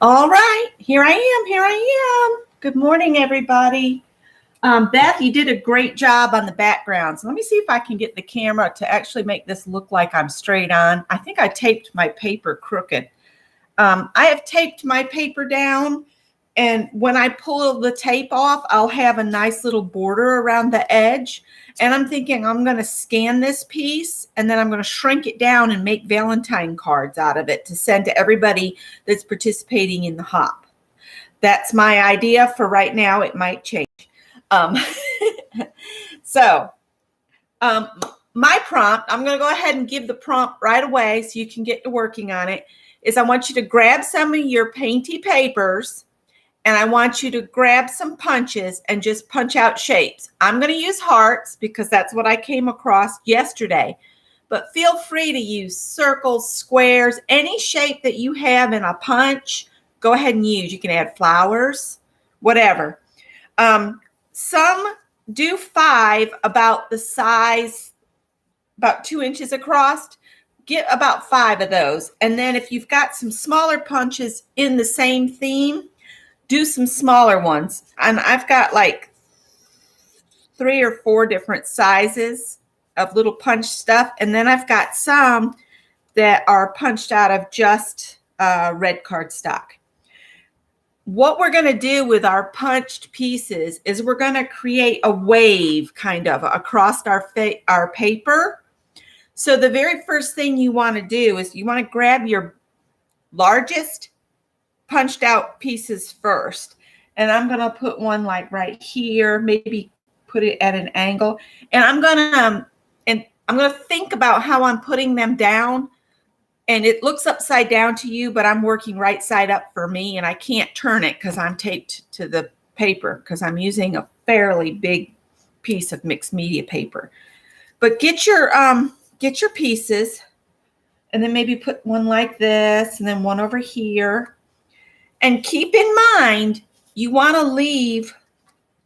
All right, here I am. Good morning, everybody. Beth, you did a great job on the backgrounds. Let me see if I can get the camera to actually make this look like I'm straight on. I think I taped my paper crooked. I have taped my paper down, and when I pull the tape off, I'll have a nice little border around the edge. And I'm thinking I'm going to scan this piece, and then I'm going to shrink it down and make Valentine cards out of it to send to everybody that's participating in the hop. That's my idea for right now. It might change. My prompt, I'm going to go ahead and give the prompt right away so you can get to working on it, is I want you to grab some of your painty papers, and I want you to grab some punches and just punch out shapes. I'm going to use hearts because that's what I came across yesterday. But feel free to use circles, squares, any shape that you have in a punch, go ahead and use. You can add flowers, whatever. Some do 5 about the size, about 2 inches across. Get about 5 of those. And then if you've got some smaller punches in the same theme, do some smaller ones. And I've got like 3 or 4 different sizes of little punch stuff. And then I've got some that are punched out of just red cardstock. What we're going to do with our punched pieces is we're going to create a wave kind of across our paper. So the very first thing you want to do is you want to grab your largest punched out pieces first. And I'm going to put one like right here, maybe put it at an angle. And I'm going to think about how I'm putting them down. And it looks upside down to you, but I'm working right side up for me, and I can't turn it because I'm taped to the paper because I'm using a fairly big piece of mixed media paper. But get your pieces, and then maybe put one like this, and then one over here. And keep in mind, you want to leave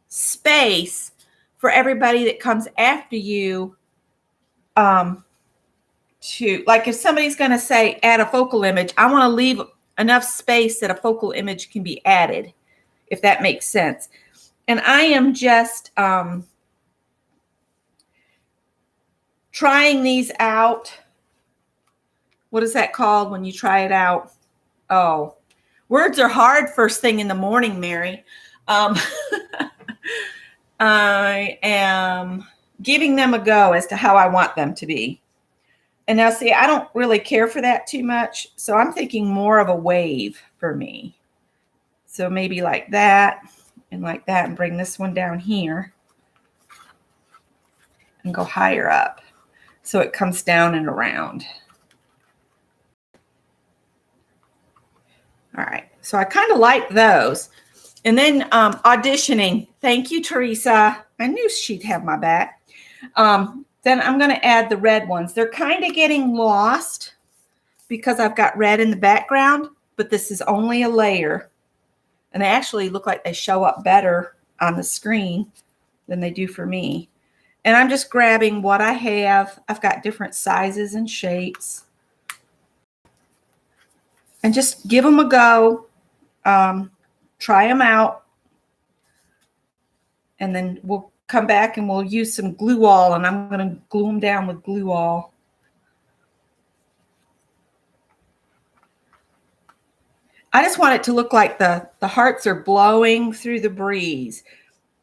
space for everybody that comes after you. Like if somebody's going to say add a focal image, I want to leave enough space that a focal image can be added, if that makes sense. And I am just trying these out. What is that called when you try it out? Oh, words are hard first thing in the morning, Mary. I am giving them a go as to how I want them to be. And now, see, I don't really care for that too much. So I'm thinking more of a wave for me. So maybe like that, and bring this one down here and go higher up. So it comes down and around. All right. So I kind of like those. And then auditioning. Thank you, Teresa. I knew she'd have my back. Then I'm going to add the red ones. They're kind of getting lost because I've got red in the background, but this is only a layer. And they actually look like they show up better on the screen than they do for me. And I'm just grabbing what I have. I've got different sizes and shapes. And just give them a go. Try them out. And then we'll come back and we'll use some glue all, and I'm going to glue them down with glue all. I just want it to look like the hearts are blowing through the breeze.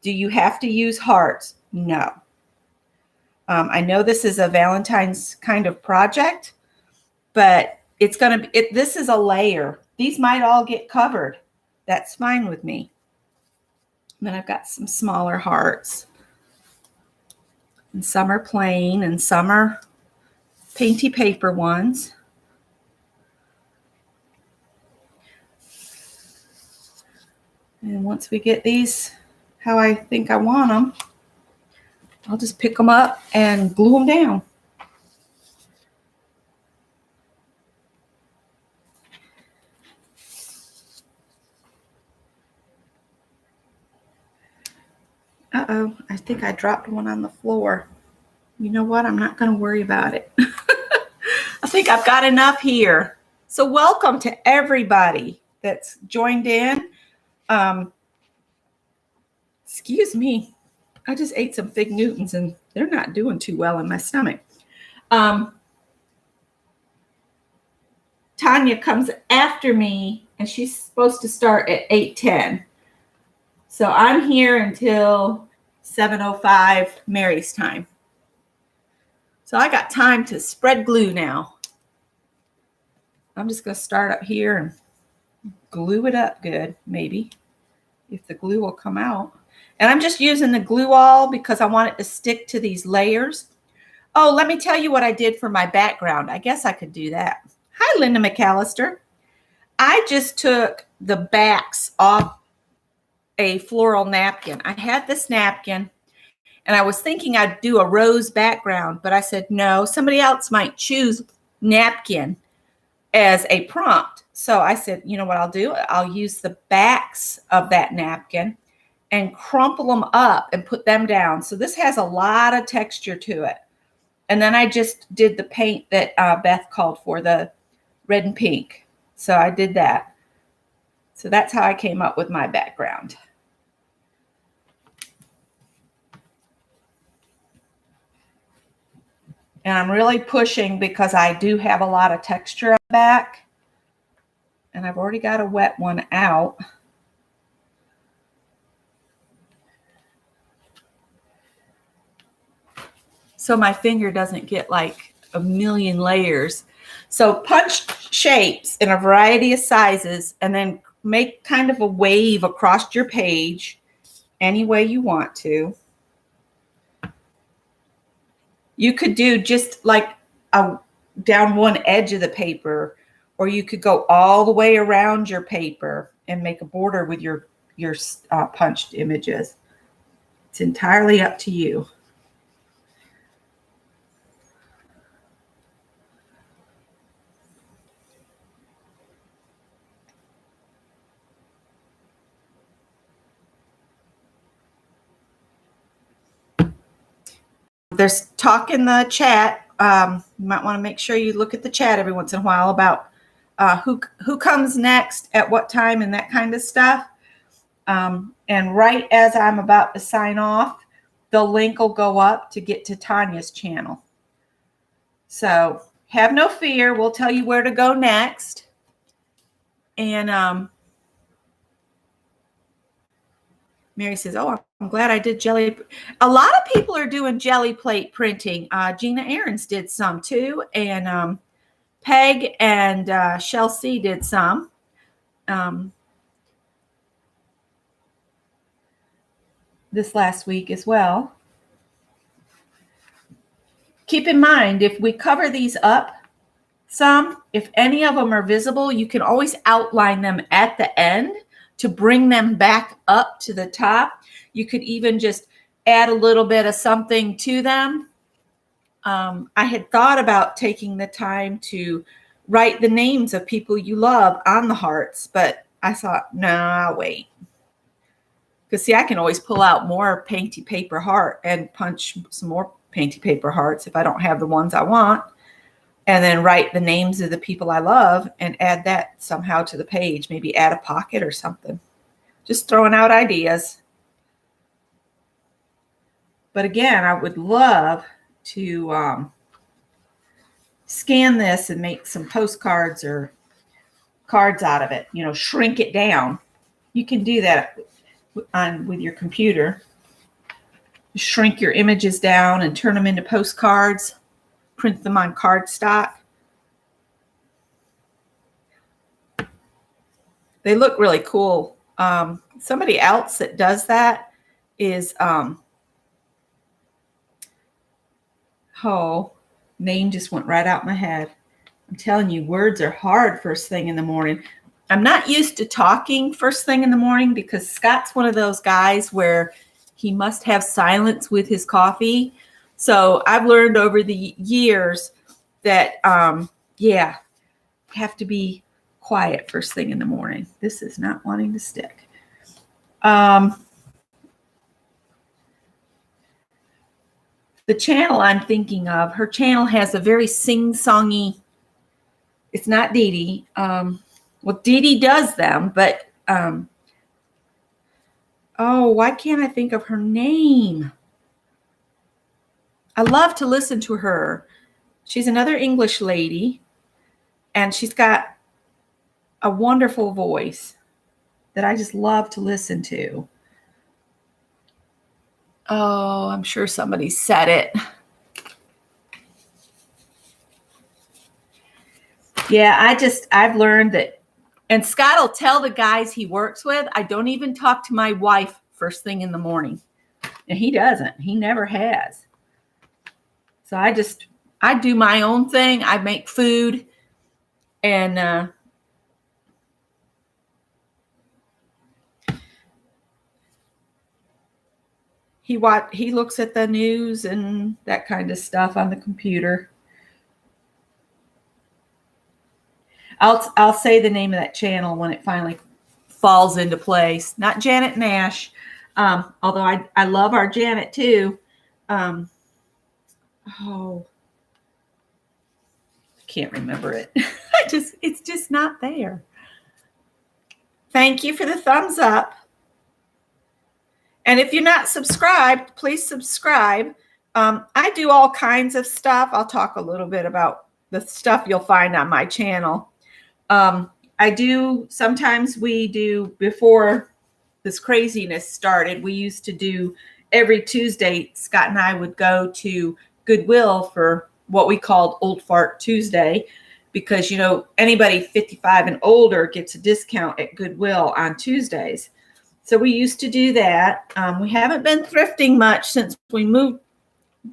Do you have to use hearts? No. I know this is a Valentine's kind of project, but it's going to be, this is a layer. These might all get covered. That's fine with me. And then I've got some smaller hearts. And some are plain and some are painty paper ones. And once we get these how I think I want them, I'll just pick them up and glue them down. Uh-oh, I think I dropped one on the floor. You know what? I'm not going to worry about it. I think I've got enough here. So welcome to everybody that's joined in. Excuse me. I just ate some Fig Newtons and they're not doing too well in my stomach. Tanya comes after me and she's supposed to start at 8:10. So I'm here until 7:05 Mary's time. So I got time to spread glue now. I'm just going to start up here and glue it up good, maybe, if the glue will come out. And I'm just using the glue all because I want it to stick to these layers. Oh, let me tell you what I did for my background. I guess I could do that. Hi, Linda McAllister. I just took the backs off a floral napkin. I had this napkin and I was thinking I'd do a rose background, but I said, no, somebody else might choose napkin as a prompt. So I said, you know what I'll do? I'll use the backs of that napkin and crumple them up and put them down. So this has a lot of texture to it. And then I just did the paint that Beth called for, the red and pink. So I did that. So that's how I came up with my background. And I'm really pushing because I do have a lot of texture on the back. And I've already got a wet one out. So my finger doesn't get like a million layers. So punch shapes in a variety of sizes and then make kind of a wave across your page any way you want to. You could do just like down one edge of the paper, or you could go all the way around your paper and make a border with your punched images. It's entirely up to you. There's talk in the chat. You might want to make sure you look at the chat every once in a while about who comes next at what time and that kind of stuff. And right as I'm about to sign off, the link will go up to get to Tanya's channel. So have no fear. We'll tell you where to go next. And Mary says, oh, I'm glad I did jelly. A lot of people are doing jelly plate printing. Gina Ahrens did some too. And Peg and Shelley did some. This last week as well. Keep in mind, if we cover these up some, if any of them are visible, you can always outline them at the end to bring them back up to the top. You could even just add a little bit of something to them. I had thought about taking the time to write the names of people you love on the hearts, but I thought, no, I'll wait. Because see, I can always pull out more painty paper heart and punch some more painty paper hearts if I don't have the ones I want. And then write the names of the people I love and add that somehow to the page. Maybe add a pocket or something. Just throwing out ideas. But again, I would love to scan this and make some postcards or cards out of it. You know, shrink it down. You can do that with your computer. Shrink your images down and turn them into postcards. Print them on cardstock. They look really cool. Somebody else that does that is, name just went right out my head. I'm telling you, words are hard first thing in the morning. I'm not used to talking first thing in the morning because Scott's one of those guys where he must have silence with his coffee. So I've learned over the years that, have to be quiet first thing in the morning. This is not wanting to stick. The channel I'm thinking of, her channel has a very sing-songy, it's not Dee Dee. Well, Dee Dee does them, but oh, why can't I think of her name? I love to listen to her. She's another English lady, and she's got a wonderful voice that I just love to listen to. Oh, I'm sure somebody said it. Yeah, I've learned that, and Scott will tell the guys he works with, I don't even talk to my wife first thing in the morning. And he doesn't. He never has. So I do my own thing. I make food, and he looks at the news and that kind of stuff on the computer. I'll say the name of that channel when it finally falls into place. Not Janet Nash, although I love our Janet too. I can't remember it. It's just not there. Thank you for the thumbs up. And if you're not subscribed, please subscribe. I do all kinds of stuff. I'll talk a little bit about the stuff you'll find on my channel. Sometimes we do, before this craziness started, we used to do every Tuesday, Scott and I would go to Goodwill for what we called Old Fart Tuesday, because, anybody 55 and older gets a discount at Goodwill on Tuesdays. So we used to do that. We haven't been thrifting much since we moved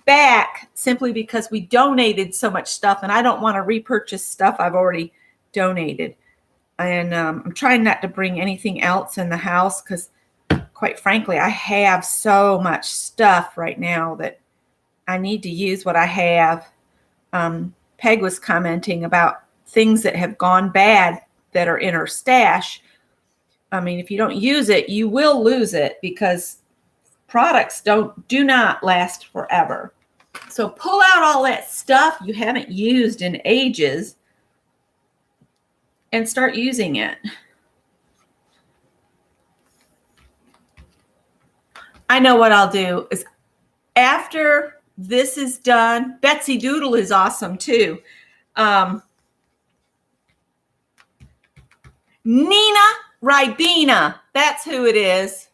back, simply because we donated so much stuff, and I don't want to repurchase stuff I've already donated. And I'm trying not to bring anything else in the house because, quite frankly, I have so much stuff right now that I need to use what I have. Peg was commenting about things that have gone bad that are in her stash. I mean, if you don't use it, you will lose it, because products do not last forever. So pull out all that stuff you haven't used in ages and start using it. I know what I'll do is, after this is done, Betsy Doodle is awesome too. Nina Ribena, that's who it is.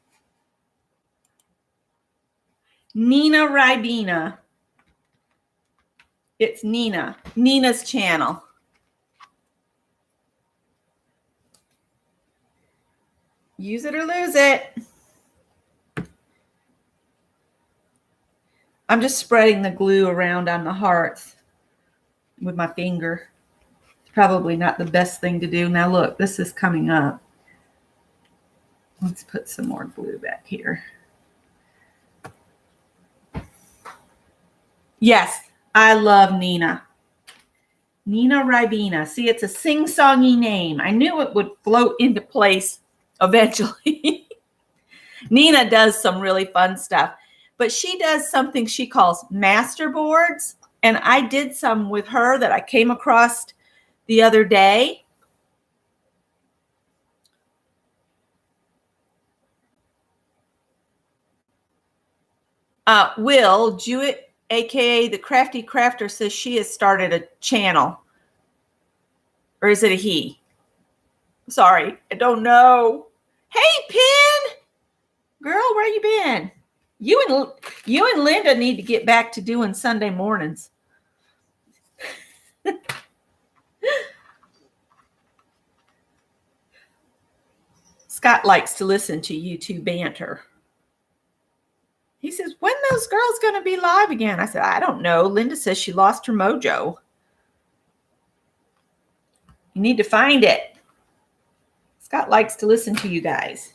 Nina Ribena. It's Nina's channel. Use it or lose it. I'm just spreading the glue around on the hearts with my finger. It's probably not the best thing to do. Now look, this is coming up. Let's put some more glue back here. Yes, I love Nina. Nina Ribena. See, it's a sing-songy name. I knew it would float into place eventually. Nina does some really fun stuff, but she does something she calls master boards. And I did some with her that I came across the other day. Will Jewett, aka the Crafty Crafter, says she has started a channel. Or is it a he? Sorry, I don't know. Hey, Pin! Girl, where you been? You and Linda need to get back to doing Sunday mornings. Scott likes to listen to you two banter. He says, when those girls going to be live again? I said, I don't know. Linda says she lost her mojo. You need to find it. Scott likes to listen to you guys.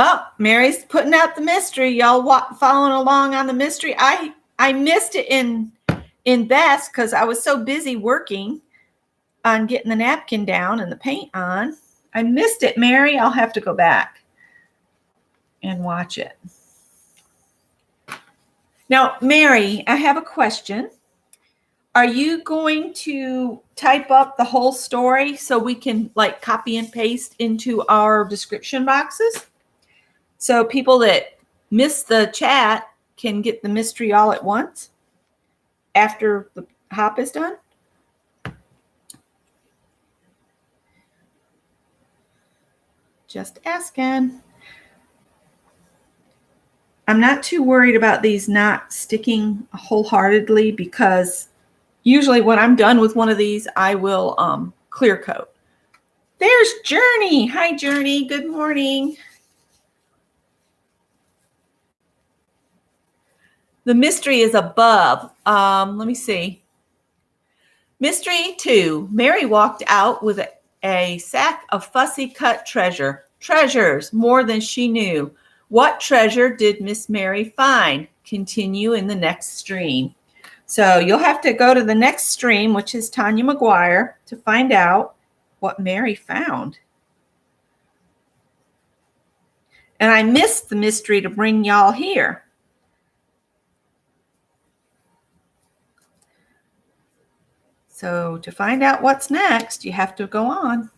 Oh, Mary's putting out the mystery. Y'all following along on the mystery. I missed it in Beth's because I was so busy working. on getting the napkin down and the paint on. I missed it, Mary. I'll have to go back and watch it. Now, Mary, I have a question. Are you going to type up the whole story so we can like copy and paste into our description boxes? So people that miss the chat can get the mystery all at once after the hop is done? Just asking. I'm not too worried about these not sticking wholeheartedly because usually when I'm done with one of these, I will clear coat. There's Journey. Hi, Journey. Good morning. The mystery is above. Let me see. Mystery 2. Mary walked out with a sack of fussy cut treasures, more than she knew. What treasure did Miss Mary find? Continue in the next stream. So you'll have to go to the next stream, which is Tanya McGuire, to find out what Mary found. And I missed the mystery to bring y'all here. So to find out what's next, you have to go on.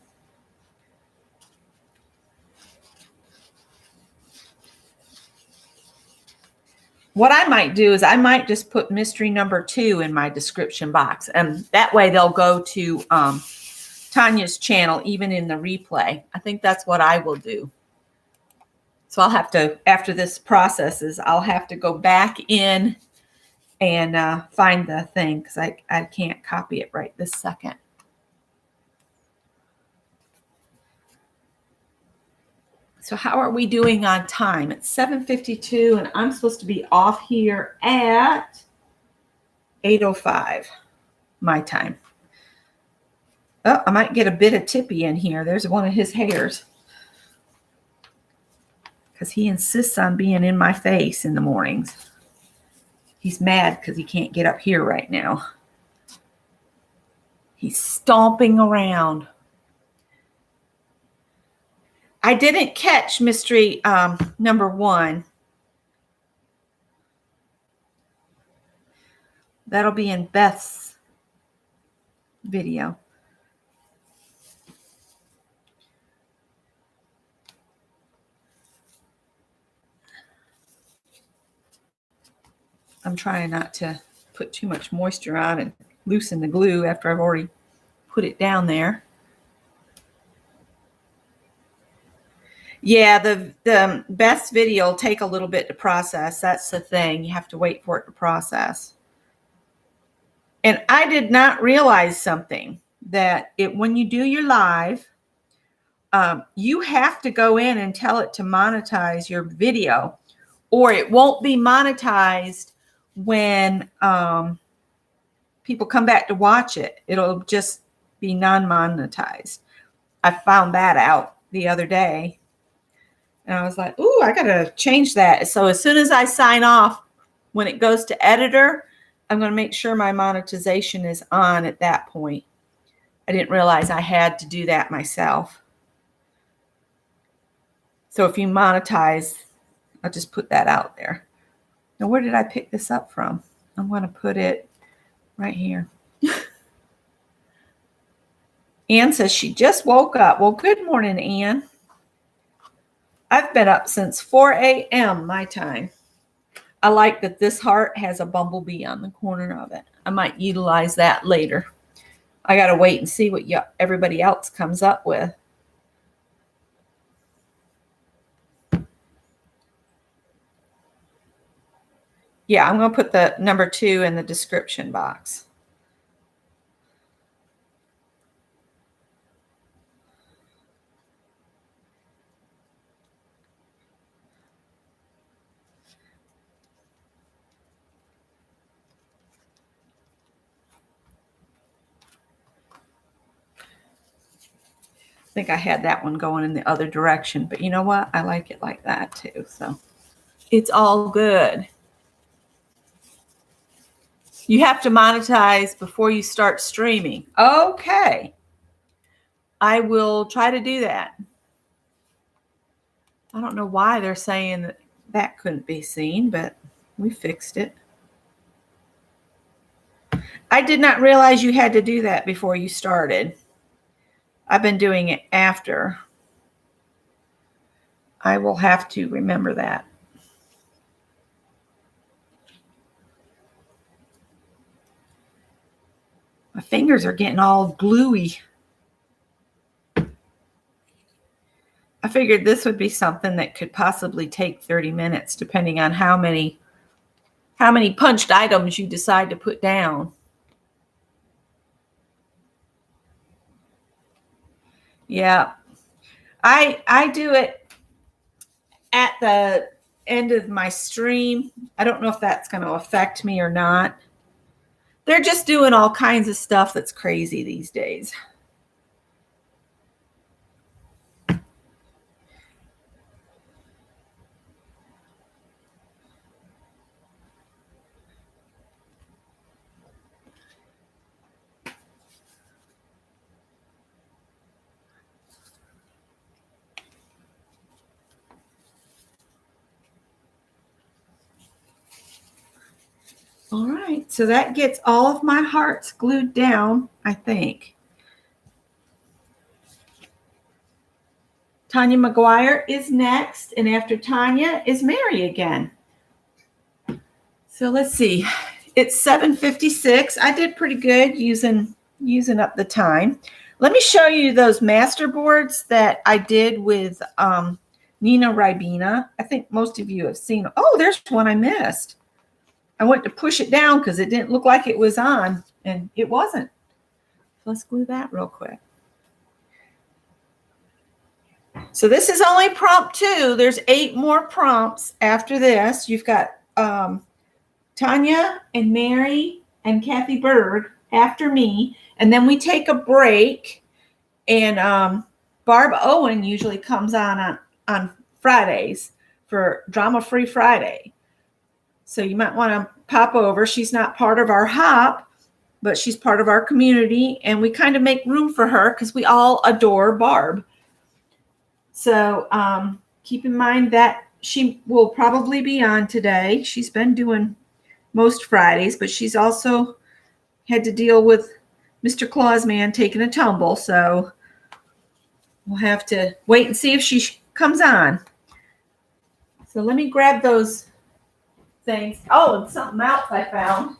What I might do is I might just put mystery number 2 in my description box. And that way they'll go to Tanya's channel, even in the replay. I think that's what I will do. So I'll have to, after this processes, I'll have to go back in and find the thing because I can't copy it right this second. So how are we doing on time? It's 7:52 and I'm supposed to be off here at 8:05 my time. Oh, I might get a bit of Tippy in here. There's one of his hairs. Because he insists on being in my face in the mornings. He's mad because he can't get up here right now. He's stomping around. I didn't catch mystery number 1. That'll be in Beth's video. I'm trying not to put too much moisture on and loosen the glue after I've already put it down there. Yeah, the Beth's video will take a little bit to process. That's the thing. You have to wait for it to process. And I did not realize something, that when you do your live, you have to go in and tell it to monetize your video, or it won't be monetized when people come back to watch it. It'll just be non-monetized. I found that out the other day. And I was like, ooh, I got to change that. So as soon as I sign off, when it goes to editor, I'm going to make sure my monetization is on at that point. I didn't realize I had to do that myself. So if you monetize, I'll just put that out there. Now, where did I pick this up from? I'm going to put it right here. Ann says she just woke up. Well, good morning, Ann. I've been up since 4 a.m. my time. I like that this heart has a bumblebee on the corner of it. I might utilize that later. I got to wait and see what everybody else comes up with. Yeah, I'm going to put the number 2 in the description box. I think I had that one going in the other direction, but you know what? I like it like that too. So it's all good. You have to monetize before you start streaming. Okay. I will try to do that. I don't know why they're saying that that couldn't be seen, but we fixed it. I did not realize you had to do that before you started. I've been doing it after. I will have to remember that. My fingers are getting all gluey. I figured this would be something that could possibly take 30 minutes, depending on how many punched items you decide to put down. Yeah, I do it at the end of my stream. I don't know if that's going to affect me or not. They're just doing all kinds of stuff that's crazy these days. All right, so that gets all of my hearts glued down, I think. Tanya McGuire is next, and after Tanya is Meri again. So let's see. It's 7:56. I did pretty good using up the time. Let me show you those master boards that I did with Nina Ribena. I think most of you have seen. Oh, there's one I missed. I went to push it down because it didn't look like it was on, and it wasn't. Let's glue that real quick. So this is only prompt 2. There's 8 more prompts after this. You've got Tanya and Meri and Kathy Berg after me, and then we take a break, and Barb Owen usually comes on Fridays for Drama Free Friday. So you might want to pop over. She's not part of our hop, but she's part of our community, and we kind of make room for her because we all adore Barb. So keep in mind that she will probably be on today. She's been doing most Fridays, but she's also had to deal with Mr. Clausman taking a tumble. So we'll have to wait and see if she comes on. So let me grab those things. Oh, and something else I found.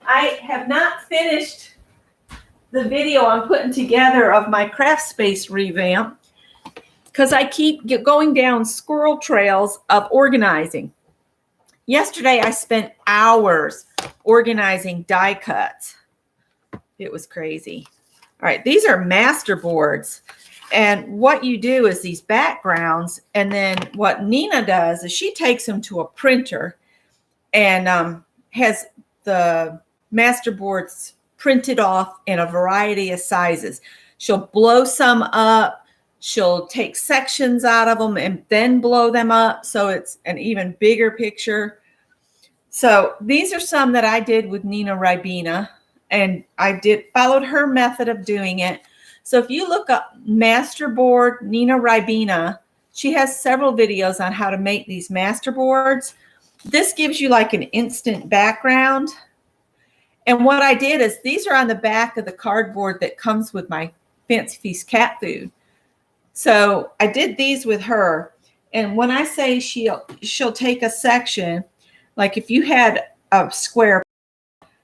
I have not finished the video I'm putting together of my craft space revamp because I keep going down squirrel trails of organizing. Yesterday, I spent hours organizing die cuts. It was crazy. All right, these are master boards. And what you do is these backgrounds, and then what Nina does is she takes them to a printer and has the master boards printed off in a variety of sizes. She'll blow some up. She'll take sections out of them and then blow them up so it's an even bigger picture. So these are some that I did with Nina Ribena, and I followed her method of doing it. So if you look up Masterboard Nina Ribena, she has several videos on how to make these master boards. This gives you like an instant background. And what I did is these are on the back of the cardboard that comes with my Fancy Feast cat food. So I did these with her. And when I say she'll take a section, like if you had a square,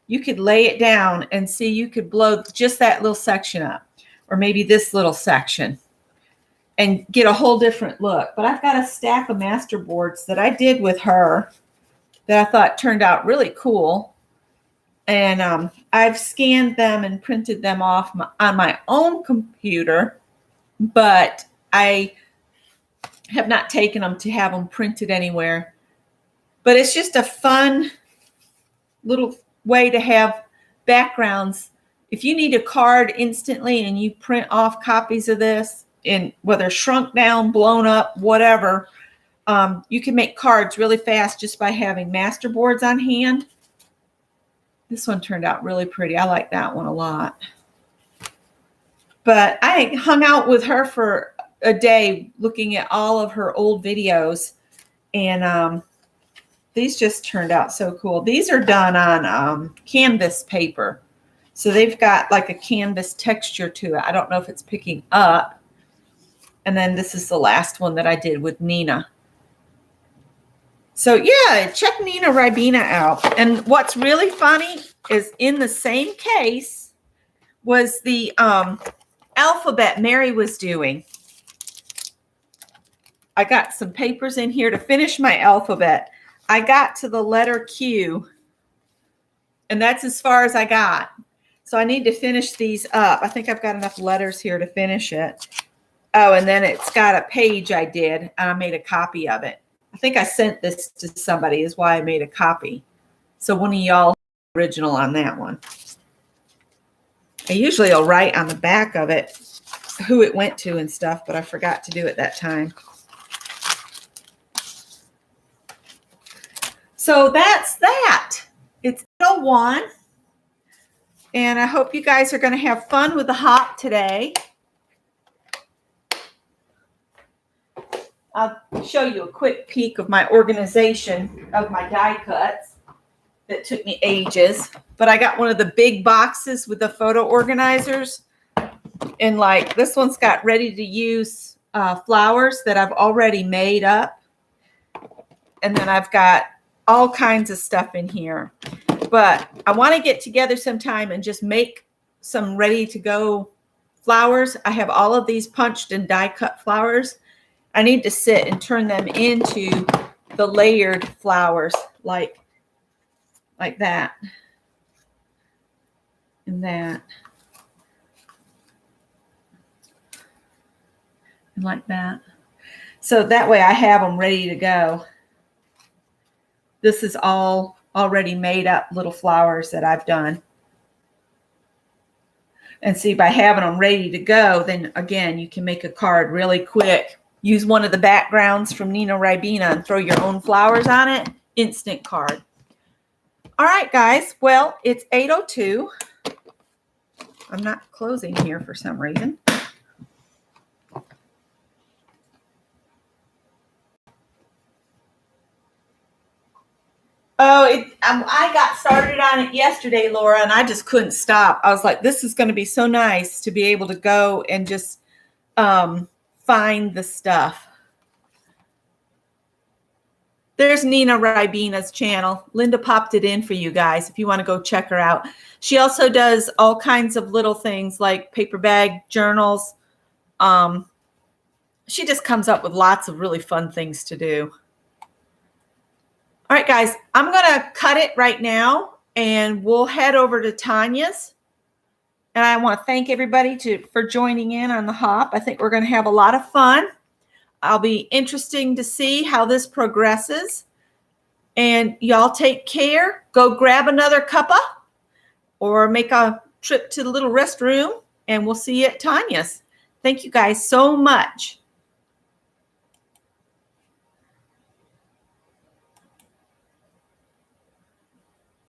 you could lay it down and see you could blow just that little section up. Or maybe this little section and get a whole different look. But I've got a stack of master boards that I did with her that I thought turned out really cool. And I've scanned them and printed them off on my own computer, but I have not taken them to have them printed anywhere. But it's just a fun little way to have backgrounds. If you need a card instantly and you print off copies of this, in whether shrunk down, blown up, whatever, you can make cards really fast just by having master boards on hand. This one turned out really pretty. I like that one a lot. But I hung out with her for a day looking at all of her old videos. And these just turned out so cool. These are done on canvas paper. So they've got like a canvas texture to it. I don't know if it's picking up. And then this is the last one that I did with Nina. So yeah, check Nina Ribena out. And what's really funny is in the same case was the alphabet Meri was doing. I got some papers in here to finish my alphabet. I got to the letter Q, and that's as far as I got. So I need to finish these up. I think I've got enough letters here to finish it. Oh, and then it's got a page I did. I made a copy of it. I think I sent this to somebody is why I made a copy. So one of y'all original on that one. I usually will write on the back of it who it went to and stuff, but I forgot to do it that time. So that's that. It's 8:01. And I hope you guys are going to have fun with the hop today. I'll show you a quick peek of my organization of my die cuts that took me ages. But I got one of the big boxes with the photo organizers. And like this one's got ready to use flowers that I've already made up. And then I've got all kinds of stuff in here. But I want to get together sometime and just make some ready to go flowers. I have all of these punched and die cut flowers. I need to sit and turn them into the layered flowers like that and that and like that. So that way I have them ready to go. This is all already made up little flowers that I've done. And see, by having them ready to go, then again, you can make a card really quick. Use one of the backgrounds from Nina Ribena and throw your own flowers on it. Instant card. All right, guys. Well, it's 8:02. I'm not closing here for some reason. Oh, I got started on it yesterday, Laura, and I just couldn't stop. I was like, this is going to be so nice to be able to go and just find the stuff. There's Nina Ribena's channel. Linda popped it in for you guys if you want to go check her out. She also does all kinds of little things like paper bag journals. She just comes up with lots of really fun things to do. All right, guys, I'm going to cut it right now, and we'll head over to Tanya's. And I want to thank everybody for joining in on the hop. I think we're going to have a lot of fun. I'll be interesting to see how this progresses. And y'all take care. Go grab another cuppa or make a trip to the little restroom, and we'll see you at Tanya's. Thank you guys so much.